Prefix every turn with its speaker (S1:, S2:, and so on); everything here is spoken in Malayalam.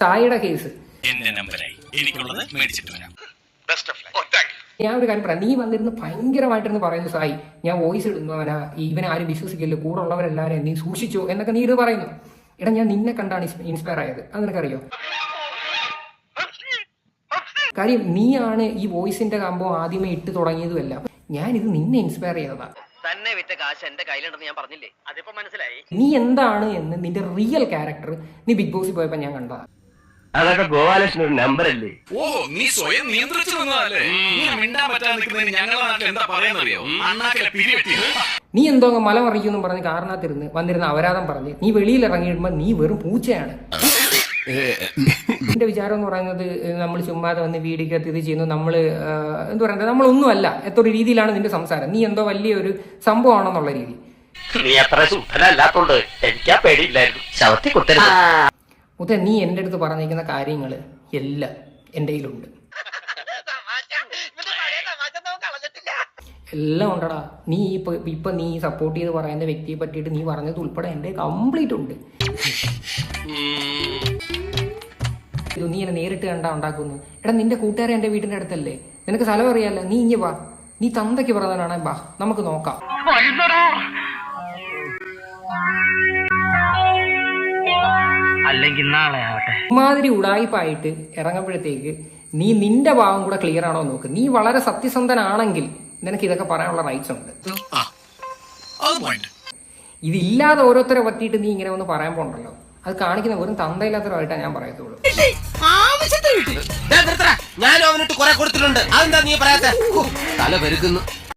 S1: സായിയുടെ കേസ്
S2: എന്റെ നമ്പറായി എനിക്കുള്ളത് മേടിച്ചിട്ട് വരാം.
S1: ഞാൻ ഒരു കാര്യം പറയാം, നീ വന്നിരുന്ന് ഭയങ്കരമായിട്ടിരുന്ന് പറയുന്നു സായി ഞാൻ വോയിസ് ഇടുന്നവനാ, ഇവനെ ആരും വിശ്വസിക്കില്ല, കൂടെ ഉള്ളവരെല്ലാവരും നീ സൂക്ഷിച്ചോ എന്നൊക്കെ നീ ഇത് പറയുന്നു. എടാ ഞാൻ നിന്നെ കണ്ടാണ് ഇൻസ്പയർ ആയത്, അത് നിനക്കറിയോ? കാര്യം നീയാണ് ഈ വോയിസിന്റെ കമ്പോ ആദ്യമേ ഇട്ട് തുടങ്ങിയതുമല്ല, ഞാനിത് നിന്നെ ഇൻസ്പയർ ചെയ്തതാ.
S3: തന്നെ വിറ്റ കാശ് എന്റെ കയ്യിലുണ്ടെന്ന് ഞാൻ പറഞ്ഞില്ലേ, അതിപ്പോ മനസ്സിലായി.
S1: നീ എന്താണ് എന്ന് നിന്റെ റിയൽ ക്യാരക്ടർ നീ ബിഗ് ബോസിൽ പോയപ്പോ ഞാൻ കണ്ടതാ.
S4: അതൊക്കെ ഗോപാലകൃഷ്ണൻ ഒരു നമ്പർ അല്ലേ?
S2: ഓ നീ സ്വയം നിയന്ത്രിച്ചു നിന്നതല്ലേ? ഇങ്ങനെ മിണ്ടാൻ പറ്റാതെ നിൽക്കുന്നതിന് ഞങ്ങളുടെ നാട്ടിൽ എന്താ പറയുന്നറിയോ? അണ്ണാക്കിലെ പിരിവെട്ടി.
S1: നീ എന്തോ അങ്ങ് മല മറിക്കുമെന്നും പറഞ്ഞ് കാരണത്തിരുന്ന് വന്നിരുന്ന അപരാധം പറഞ്ഞ് നീ വെളിയിൽ ഇറങ്ങിയിടുമ്പോ നീ വെറും പൂച്ചയാണ്. എന്റെ വിചാരം എന്ന് പറയുന്നത് നമ്മൾ ചുമ്മാതെ വന്ന് വീടിക്കകത്ത് ഇത് ചെയ്യുന്നു, നമ്മള് എന്താ പറയുന്നത്, നമ്മളൊന്നുമല്ല എത്ര രീതിയിലാണ് നിന്റെ സംസാരം. നീ എന്തോ വലിയൊരു സംഭവമാണെന്നുള്ള രീതി.
S4: നീ അത്ര ശുദ്ധനല്ലാത്തോണ്ട് എനിക്കാ പേടിയില്ലായിരുന്നു. ശവത്തി കുത്തരുത്.
S1: മുത്തേ, നീ എൻ്റെ അടുത്ത് പറഞ്ഞിരിക്കുന്ന കാര്യങ്ങൾ എല്ലാം എൻ്റെ കയ്യിലുണ്ട്, എല്ലാം ഉണ്ടടാ. നീ ഇപ്പൊ നീ സപ്പോർട്ട് ചെയ്ത് പറയുന്ന വ്യക്തിയെ പറ്റിയിട്ട് നീ പറഞ്ഞത് ഉൾപ്പെടെ എൻ്റെ കംപ്ലീറ്റ് ഉണ്ട്. ഇത് നീ എന്നെ നേരിട്ട് കണ്ടാ ഉണ്ടാക്കുന്നു. എടാ നിന്റെ കൂട്ടുകാരെ എൻ്റെ വീടിന്റെ അടുത്തല്ലേ, നിനക്ക് സ്ഥലം അറിയാലോ, നീ ഇഞ്ഞ് വാ, നീ തന്തയ്ക്ക് പറഞ്ഞവനാണെ വാ, നമുക്ക് നോക്കാം.
S4: അല്ലെങ്കിൽ നാളെ ആവട്ടെ.
S1: ഇമാതിരി ഉടായിപ്പായിട്ട് ഇറങ്ങുമ്പോഴത്തേക്ക് നീ നിന്റെ ഭാവം കൂടെ ക്ലിയർ ആണോ നോക്ക്. നീ വളരെ സത്യസന്ധനാണെങ്കിൽ നിനക്ക് ഇതൊക്കെ പറയാനുള്ള റൈറ്റ്സ് ഉണ്ട്. ഇതില്ലാതെ ഓരോരുത്തരെ പറ്റിയിട്ട് നീ ഇങ്ങനെ ഒന്ന് പറയാൻ പോണ്ടല്ലോ, അത് കാണിക്കുന്ന വെറും തന്തയില്ലാത്തവരായിട്ടാണ് ഞാൻ പറയത്തുള്ളൂ.
S4: ഞാൻ അവനിട്ട് കുറെ കൊടുത്തിട്ടുണ്ട്, അതെന്താ നീ പറയാത്ത? തല പെരുക്കുന്നു.